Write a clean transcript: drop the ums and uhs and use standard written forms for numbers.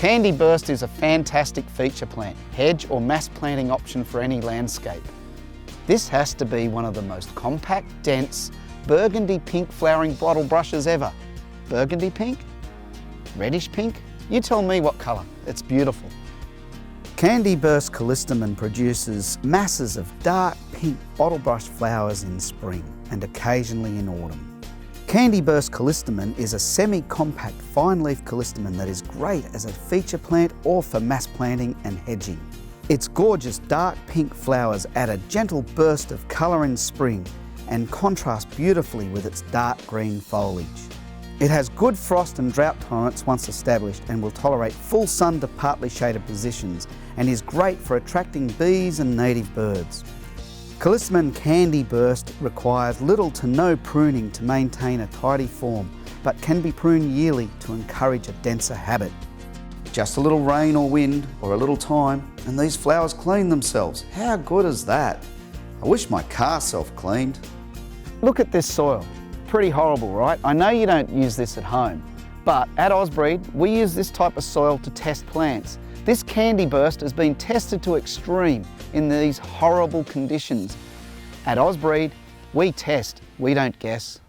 Candy Burst is a fantastic feature plant, hedge or mass planting option for any landscape. This has to be one of the most compact, dense, burgundy pink flowering bottle brushes ever. Burgundy pink? Reddish pink? You tell me what colour, it's beautiful. Candy Burst Callistemon produces masses of dark pink bottlebrush flowers in spring and occasionally in autumn. Candy Burst Callistemon is a semi-compact fine-leaf callistemon that is great as a feature plant or for mass planting and hedging. Its gorgeous dark pink flowers add a gentle burst of colour in spring and contrast beautifully with its dark green foliage. It has good frost and drought tolerance once established and will tolerate full sun to partly shaded positions and is great for attracting bees and native birds. Callistemon Candy Burst requires little to no pruning to maintain a tidy form, but can be pruned yearly to encourage a denser habit. Just a little rain or wind or a little time and these flowers clean themselves. How good is that? I wish my car self-cleaned. Look at this soil. Pretty horrible, right? I know you don't use this at home, but at Ozbreed, we use this type of soil to test plants. This Candy Burst has been tested to extreme in these horrible conditions. At Ozbreed, we test, we don't guess.